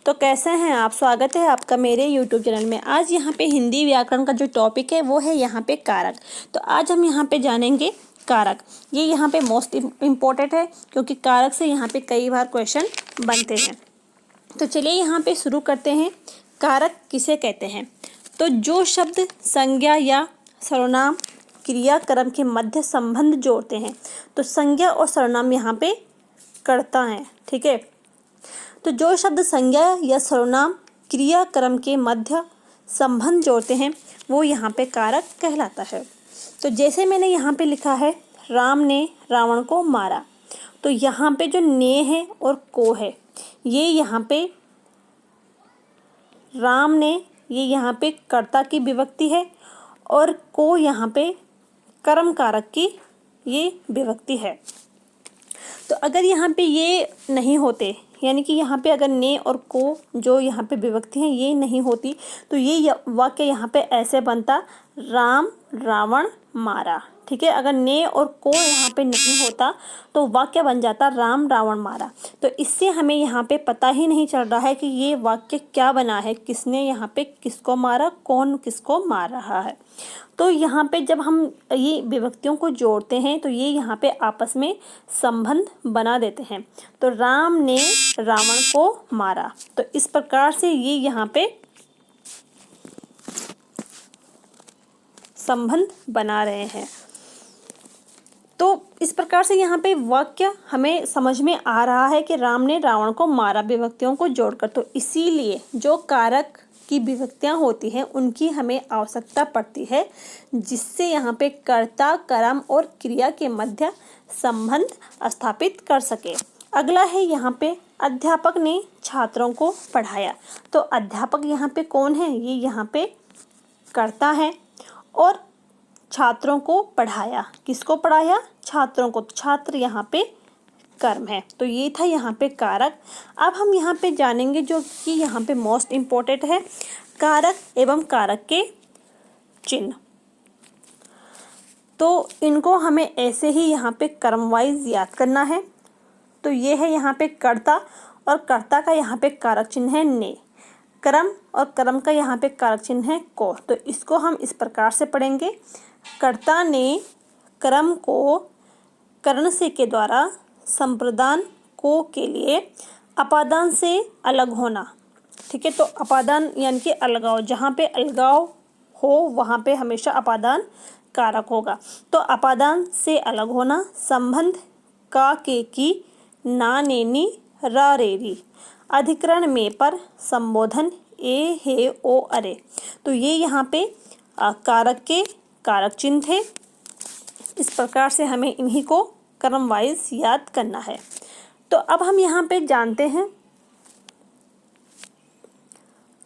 तो कैसे हैं आप। स्वागत है आपका मेरे YouTube चैनल में। आज यहाँ पे हिंदी व्याकरण का जो टॉपिक है वो है यहाँ पे कारक। तो आज हम यहाँ पे जानेंगे कारक। ये यहाँ पे मोस्ट इम्पोर्टेंट है क्योंकि कारक से यहाँ पे कई बार क्वेश्चन बनते हैं। तो चलिए यहाँ पे शुरू करते हैं। कारक किसे कहते हैं? तो जो शब्द संज्ञा या सर्वनाम क्रिया कर्म के मध्य संबंध जोड़ते हैं। तो संज्ञा और सर्वनाम यहाँ पे कर्ता हैं, ठीक है। तो जो शब्द संज्ञा या सर्वनाम क्रिया कर्म के मध्य संबंध जोड़ते हैं वो यहाँ पे कारक कहलाता है। तो जैसे मैंने यहाँ पे लिखा है, राम ने रावण को मारा। तो यहाँ पे जो ने है और को है, ये यहाँ पे राम ने, ये यहाँ पे कर्ता की विभक्ति है और को यहाँ पे कर्म कारक की ये विभक्ति है। तो अगर यहाँ पे ये नहीं होते, यानी कि यहाँ पे अगर ने और को जो यहाँ पे विभक्ति हैं ये नहीं होती, तो ये वाक्य यहाँ पे ऐसे बनता, राम रावण मारा, ठीक है। अगर ने और को यहाँ पे नहीं होता तो वाक्य बन जाता राम रावण मारा। तो इससे हमें यहाँ पे पता ही नहीं चल रहा है कि ये वाक्य क्या बना है, किसने यहाँ पे किसको मारा, कौन किसको मार रहा है। तो यहाँ पे जब हम ये विभक्तियों को जोड़ते हैं तो ये यहाँ पे आपस में संबंध बना देते हैं। तो राम ने रावण को मारा, तो इस प्रकार से ये यहाँ पे संबंध बना रहे हैं। तो इस प्रकार से यहाँ पे वाक्य हमें समझ में आ रहा है कि राम ने रावण को मारा विभक्तियों को जोड़कर। तो इसीलिए जो कारक की विभक्तियाँ होती हैं उनकी हमें आवश्यकता पड़ती है, जिससे यहाँ पे कर्ता कर्म और क्रिया के मध्य संबंध स्थापित कर सके। अगला है यहाँ पे अध्यापक ने छात्रों को पढ़ाया। तो अध्यापक यहाँ पे कौन है? ये यहाँ पे कर्ता है और छात्रों को पढ़ाया। किसको पढ़ाया? छात्रों को। छात्र यहाँ पे कर्म है। तो ये था यहाँ पे कारक। अब हम यहाँ पे जानेंगे जो कि यहाँ पे मोस्ट इम्पोर्टेंट है, कारक एवं कारक के चिन्ह। तो इनको हमें ऐसे ही यहाँ पे क्रम वाइज याद करना है। तो ये है यहाँ पे कर्ता और कर्ता का यहाँ पे कारक चिन्ह है ने। कर्म और कर्म का यहाँ पे कारक चिन्ह है को। तो इसको हम इस प्रकार से पढ़ेंगे, कर्ता ने कर्म को कर्ण से के द्वारा संप्रदान को के लिए अपादान से अलग होना, ठीक है। तो अपादान यानी कि अलगाव, जहाँ पे अलगाव हो वहाँ पे हमेशा अपादान कारक होगा। तो अपादान से अलग होना, संबंध का के की ना नेनी रा रेरी, अधिकरण में पर संबोधन ए हे ओ अरे। तो ये यहाँ पे कारक के कारक चिन्ह थे। इस प्रकार से हमें इन्हीं को क्रम वाइज याद करना है। तो अब हम यहाँ पे जानते हैं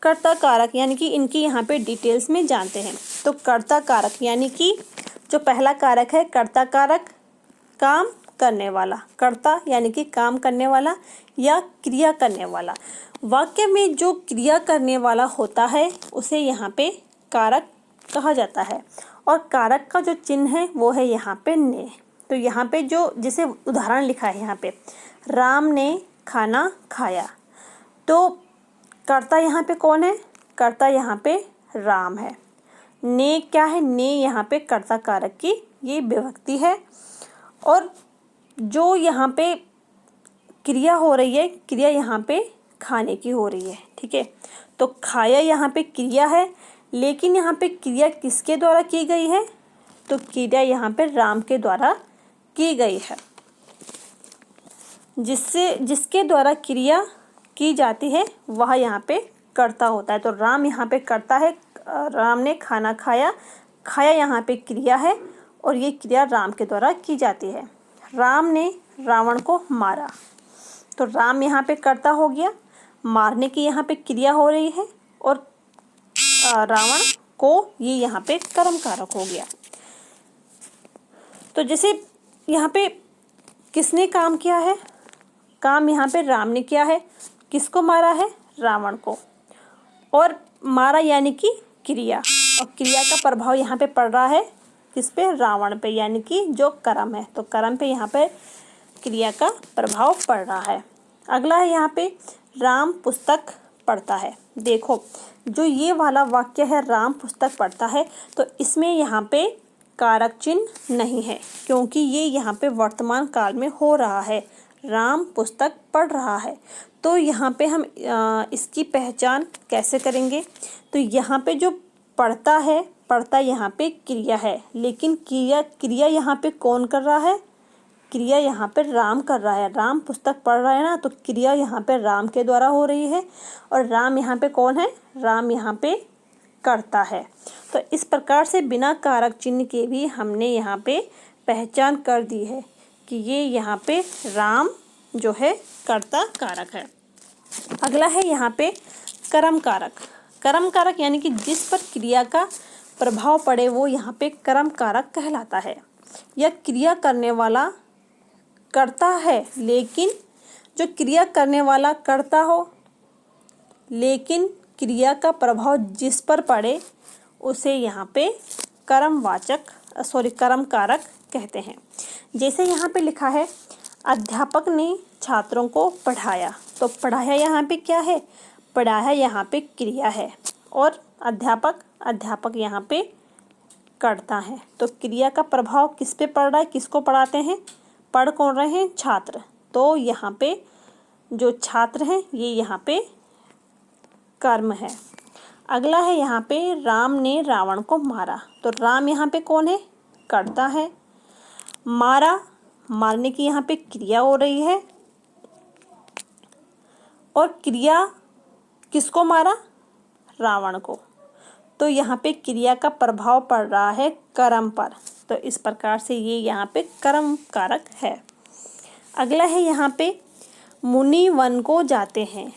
कर्ता कारक, यानी कि इनकी यहाँ पे डिटेल्स में जानते हैं। तो कर्ता कारक यानी कि जो पहला कारक है कर्ता कारक, काम करने वाला। कर्ता यानी कि काम करने वाला या क्रिया करने वाला। वाक्य में जो क्रिया करने वाला होता है उसे यहाँ पे कारक कहा जाता है। और कारक का जो चिन्ह है वो है यहाँ पे ने। तो यहाँ पे जो जैसे उदाहरण लिखा है यहाँ पे, राम ने खाना खाया। तो कर्ता यहाँ पे कौन है? कर्ता यहाँ पे राम है। ने क्या है? ने यहाँ पे कर्ता कारक की ये विभक्ति है। और जो यहाँ पे क्रिया हो रही है, क्रिया यहाँ पे खाने की हो रही है, ठीक है। तो खाया यहाँ पे क्रिया है, लेकिन यहाँ पे क्रिया किसके द्वारा की गई है? तो क्रिया यहाँ पे राम के द्वारा की गई है। जिसके द्वारा क्रिया की जाती है वह यहाँ पे कर्ता होता है। तो राम यहाँ पे कर्ता है। राम ने खाना खाया, खाया यहाँ पे क्रिया है और ये क्रिया राम के द्वारा की जाती है। राम ने रावण को मारा। तो राम यहाँ पे कर्ता हो गया, मारने की यहाँ पे क्रिया हो रही है और रावण को ये यहाँ पे कर्म कारक हो गया। तो जैसे यहाँ पे किसने काम किया है? काम यहाँ पे राम ने किया है। किसको मारा है? रावण को। और मारा यानी कि क्रिया, और क्रिया का प्रभाव यहाँ पे पड़ रहा है किस पे? रावण पे, यानी कि जो कर्म है। तो कर्म पे यहाँ पे क्रिया का प्रभाव पड़ रहा है। अगला है यहाँ पे राम पुस्तक पढ़ता है। देखो जो ये वाला वाक्य है राम पुस्तक पढ़ता है, तो इसमें यहाँ पे कारक चिन्ह नहीं है क्योंकि ये यहाँ पे वर्तमान काल में हो रहा है। राम पुस्तक पढ़ रहा है, तो यहाँ पे हम इसकी पहचान कैसे करेंगे? तो यहाँ पे जो पढ़ता है, पढ़ता यहाँ पे क्रिया है, लेकिन क्रिया यहाँ पे कौन कर रहा है? क्रिया यहाँ पे राम कर रहा है। राम पुस्तक पढ़ रहा है ना, तो क्रिया यहाँ पे राम के द्वारा हो रही है। और राम यहाँ पे कौन है? राम यहाँ पे करता है। तो इस प्रकार से बिना कारक चिन्ह के भी हमने यहाँ पे पहचान कर दी है कि ये यहाँ पे राम जो है कर्ता कारक है। अगला है यहाँ पे कर्म कारक। कर्म कारक यानी कि जिस पर क्रिया का प्रभाव पड़े वो यहाँ पे कर्म कारक कहलाता है। यह क्रिया करने वाला करता है, लेकिन जो क्रिया करने वाला करता हो लेकिन क्रिया का प्रभाव जिस पर पड़े उसे यहाँ पे कर्म कारक कहते हैं। जैसे यहाँ पे लिखा है अध्यापक ने छात्रों को पढ़ाया, पढ़ाया यहाँ पे क्या है? पढ़ाया यहाँ पे क्रिया है और अध्यापक यहाँ पे करता है। तो क्रिया का प्रभाव किस पे पड़ रहा है? किसको पढ़ाते हैं? पढ़ कौन रहे हैं? छात्र। तो यहाँ पे जो छात्र हैं ये यहाँ पे कर्म है। अगला है यहाँ पे राम ने रावण को मारा। तो राम यहाँ पे कौन है? कर्ता है। मारा, मारने की यहाँ पे क्रिया हो रही है और क्रिया किसको मारा? रावण को। तो यहाँ पे क्रिया का प्रभाव पड़ रहा है कर्म पर। तो इस प्रकार से ये यहाँ पे कर्म कारक है। अगला है यहाँ पे मुनि वन को जाते हैं।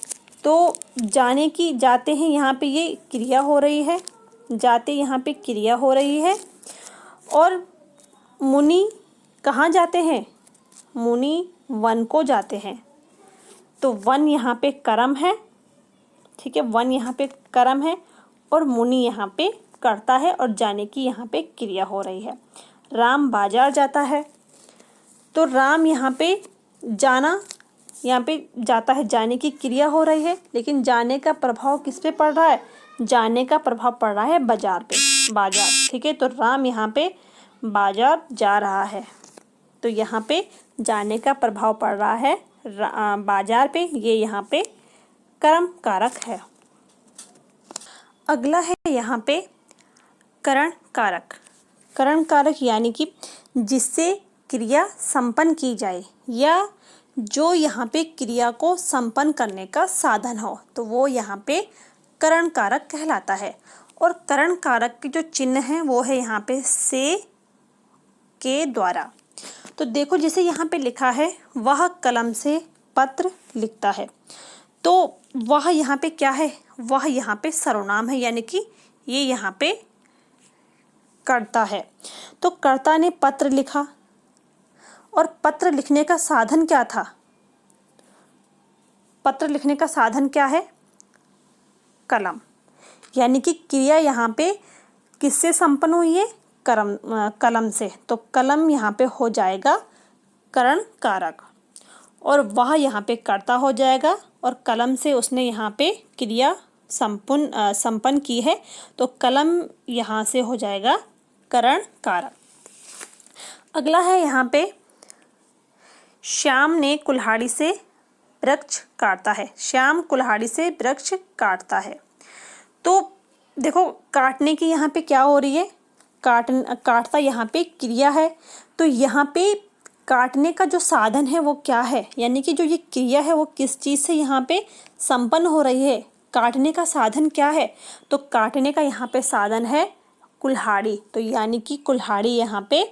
तो जाते हैं यहाँ पे ये क्रिया हो रही है, जाते यहाँ पे क्रिया हो रही है। और मुनि कहाँ जाते हैं? मुनि वन को जाते हैं। तो वन यहाँ पे कर्म है, ठीक है, वन यहाँ पे कर्म है और मुनि यहाँ पे करता है और जाने की यहाँ पे क्रिया हो रही है। राम बाजार जाता है। तो राम यहाँ पे जाता है, जाने की क्रिया हो रही है, लेकिन जाने का प्रभाव किस पे पड़ रहा है? जाने का प्रभाव पड़ रहा है बाजार पे, बाजार, ठीक है। तो राम यहाँ पे बाजार जा रहा है, तो यहाँ पे जाने का प्रभाव पड़ रहा है बाजार पे, ये यहाँ पे कर्म कारक है। अगला है यहाँ पे करण कारक। करण कारक यानी कि जिससे क्रिया संपन्न की जाए या जो यहाँ पे क्रिया को संपन्न करने का साधन हो, तो वो यहाँ पे करण कारक कहलाता है। और करण कारक के जो चिन्ह हैं वो है यहाँ पे से, के द्वारा। तो देखो जैसे यहाँ पे लिखा है वह कलम से पत्र लिखता है, तो वह यहाँ पे क्या है? वह यहाँ पे सर्वनाम है, यानी कि ये यहाँ पे कर्ता है। तो कर्ता ने पत्र लिखा और पत्र लिखने का साधन क्या था? पत्र लिखने का साधन क्या है? कलम। यानी कि क्रिया यहाँ पे किससे संपन्न हुई है? कलम से। तो कलम यहाँ पे हो जाएगा करण कारक और वह यहाँ पे कर्ता हो जाएगा और कलम से उसने यहाँ पे क्रिया संपन्न की है, तो कलम यहाँ से हो जाएगा करण कारक। अगला है यहाँ पे श्याम ने कुल्हाड़ी से वृक्ष काटता है। श्याम कुल्हाड़ी से वृक्ष काटता है। तो देखो काटने की यहाँ पे क्या हो रही है? काटता यहाँ पे क्रिया है, तो यहाँ पे काटने का जो साधन है वो क्या है? यानी कि जो ये क्रिया है वो किस चीज़ से यहाँ पे संपन्न हो रही है? काटने का साधन क्या है? तो काटने का यहाँ पे साधन है कुल्हाड़ी। तो यानी कि कुल्हाड़ी यहाँ पे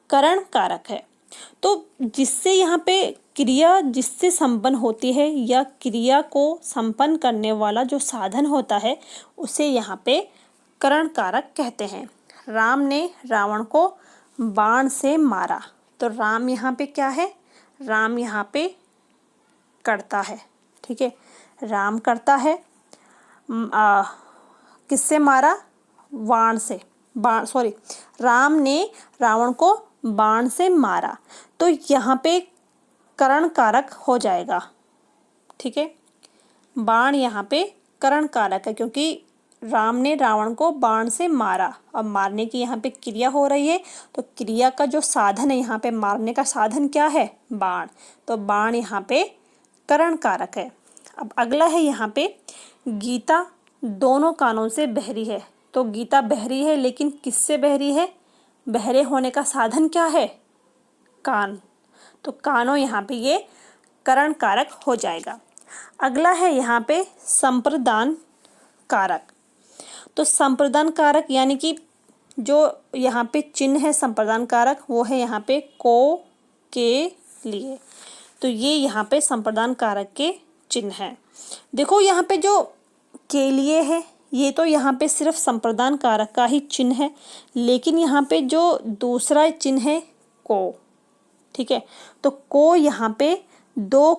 करण कारक है। तो जिससे यहाँ पे क्रिया जिससे संपन्न होती है या क्रिया को संपन्न करने वाला जो साधन होता है उसे यहाँ पे करण कारक कहते हैं। राम ने रावण को बाण से मारा। तो राम यहाँ पे क्या है? राम यहाँ पे करता है, ठीक है, राम करता है। किससे मारा? बाण से। राम ने रावण को बाण से मारा, तो यहाँ पे करण कारक हो जाएगा, ठीक है। बाण यहाँ पे करण कारक है क्योंकि राम ने रावण को बाण से मारा और मारने की यहाँ पे क्रिया हो रही है, तो क्रिया का जो साधन है यहाँ पे मारने का साधन क्या है? बाण। तो बाण यहाँ पे करण कारक है। अब अगला है यहाँ पे गीता दोनों कानों से बहरी है। तो गीता बहरी है लेकिन किससे बहरी है? बहरे होने का साधन क्या है? कान। तो कानों यहाँ पे ये करण कारक हो जाएगा। अगला है यहाँ पे संप्रदान कारक। तो संप्रदान कारक यानी कि जो यहाँ पे चिन्ह है संप्रदान कारक वो है यहाँ पे को, के लिए। तो ये यहाँ पे संप्रदान कारक के चिन्ह है। देखो यहाँ पे जो के लिए है ये तो यहाँ पे सिर्फ संप्रदान कारक का ही चिन्ह है, लेकिन यहाँ पे जो दूसरा चिन्ह है को, ठीक है, तो को यहाँ पे दो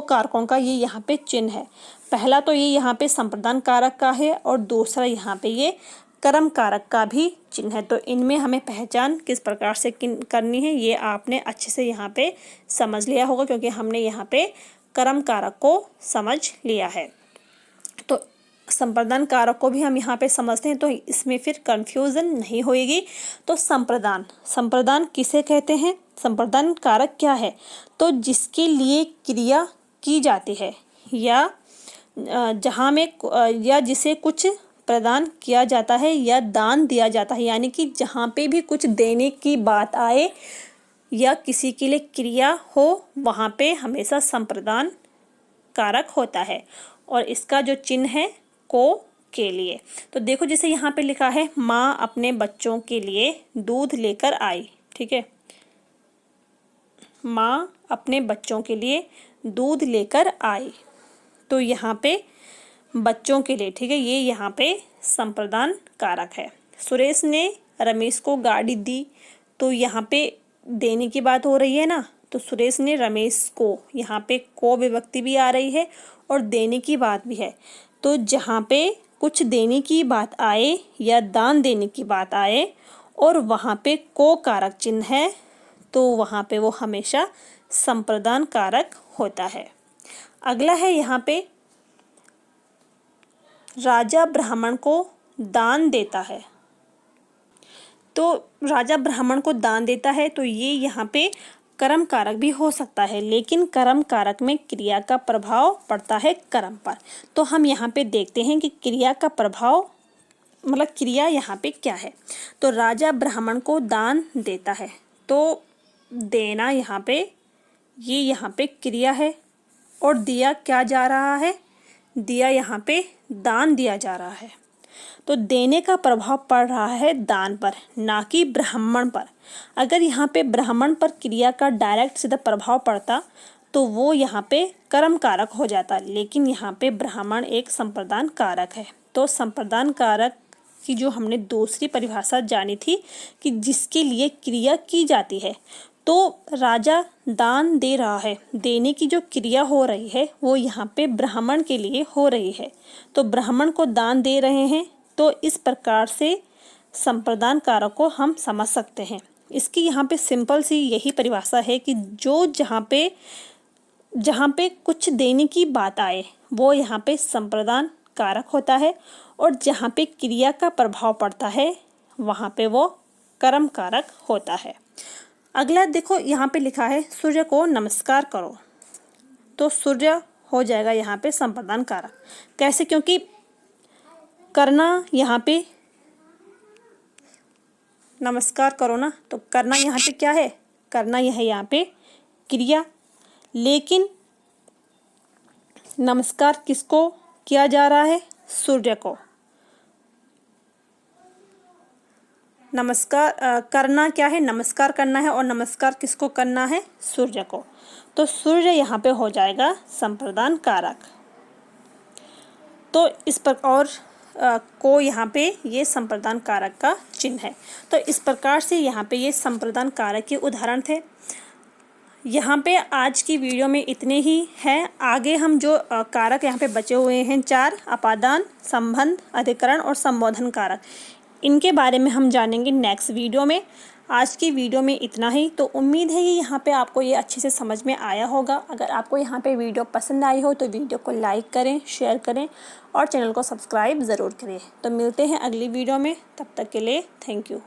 कारकों का ये यहाँ पे चिन्ह है। पहला तो ये यहाँ पे संप्रदान कारक का है और दूसरा यहाँ पे ये कर्म कारक का भी चिन्ह है। तो इनमें हमें पहचान किस प्रकार से करनी है ये आपने अच्छे से यहाँ पे समझ लिया होगा, क्योंकि हमने यहाँ पे कर्म कारक को समझ लिया है। तो संप्रदान कारक को भी हम यहाँ पे समझते हैं तो इसमें फिर कंफ्यूजन नहीं होएगी। तो संप्रदान किसे कहते हैं? संप्रदान कारक क्या है? तो जिसके लिए क्रिया की जाती है या जहाँ में या जिसे कुछ प्रदान किया जाता है या दान दिया जाता है, यानी कि जहाँ पे भी कुछ देने की बात आए या किसी के लिए क्रिया हो वहाँ पे हमेशा संप्रदान कारक होता है। और इसका जो चिन्ह है को, के लिए। तो देखो जैसे यहाँ पे लिखा है माँ अपने बच्चों के लिए दूध लेकर आई, ठीक है, माँ अपने बच्चों के लिए दूध लेकर आई। तो यहाँ पे बच्चों के लिए, ठीक है, ये यहाँ पे संप्रदान कारक है। सुरेश ने रमेश को गाड़ी दी, तो यहाँ पे देने की बात हो रही है ना, तो सुरेश ने रमेश को, यहाँ पे को विभक्ति भी आ रही है और देने की बात भी है। तो जहाँ पे कुछ देने की बात आए या दान देने की बात आए और वहाँ पे को कारक चिन्ह है तो वहाँ पे वो हमेशा संप्रदान कारक होता है। अगला है यहाँ पे राजा ब्राह्मण को दान देता है। तो राजा ब्राह्मण को दान देता है तो ये यहाँ पे कर्म कारक भी हो सकता है, लेकिन कर्म कारक में क्रिया का प्रभाव पड़ता है कर्म पर। तो हम यहाँ पे देखते हैं कि क्रिया का प्रभाव मतलब क्रिया यहाँ पे क्या है। तो राजा ब्राह्मण को दान देता है, तो देना यहाँ पे ये यहाँ पे क्रिया है और दिया क्या जा रहा है? दिया यहाँ पे दान दिया जा रहा है। तो देने का प्रभाव पड़ रहा है दान पर, ना कि ब्राह्मण पर। अगर यहाँ पे ब्राह्मण पर क्रिया का डायरेक्ट सीधा प्रभाव पड़ता तो वो यहाँ पे कर्म कारक हो जाता, लेकिन यहाँ पे ब्राह्मण एक संप्रदान कारक है। तो संप्रदान कारक की जो हमने दूसरी परिभाषा जानी थी कि जिसके लिए क्रिया की जाती है, तो राजा दान दे रहा है, देने की जो क्रिया हो रही है वो यहाँ पे ब्राह्मण के लिए हो रही है, तो ब्राह्मण को दान दे रहे हैं। तो इस प्रकार से संप्रदान कारक को हम समझ सकते हैं। इसकी यहाँ पे सिंपल सी यही परिभाषा है कि जो जहाँ पे कुछ देने की बात आए वो यहाँ पे संप्रदान कारक होता है और जहाँ पे क्रिया का प्रभाव पड़ता है वहाँ पे वो कर्म कारक होता है। अगला देखो यहाँ पे लिखा है सूर्य को नमस्कार करो, तो सूर्य हो जाएगा यहाँ पे संप्रदान कारक। कैसे? क्योंकि करना यहाँ पे नमस्कार करो ना, तो करना यहाँ पे क्या है? करना यह है यहाँ पे क्रिया, लेकिन नमस्कार किसको किया जा रहा है? सूर्य को। नमस्कार करना क्या है? नमस्कार करना है, और नमस्कार किसको करना है? सूर्य को। तो सूर्य यहाँ पे हो जाएगा संप्रदान कारक। तो इस पर और को यहाँ पे ये संप्रदान कारक का चिन्ह है। तो इस प्रकार से यहाँ पे ये संप्रदान कारक के उदाहरण थे। यहाँ पे आज की वीडियो में इतने ही हैं। आगे हम जो कारक यहाँ पे बचे हुए हैं 4, अपादान, संबंध, अधिकरण और संबोधन कारक, इनके बारे में हम जानेंगे नेक्स्ट वीडियो में। आज की वीडियो में इतना ही। तो उम्मीद है कि यहाँ पे आपको ये अच्छे से समझ में आया होगा। अगर आपको यहाँ पे वीडियो पसंद आई हो तो वीडियो को लाइक करें, शेयर करें और चैनल को सब्सक्राइब ज़रूर करें। तो मिलते हैं अगली वीडियो में, तब तक के लिए थैंक यू।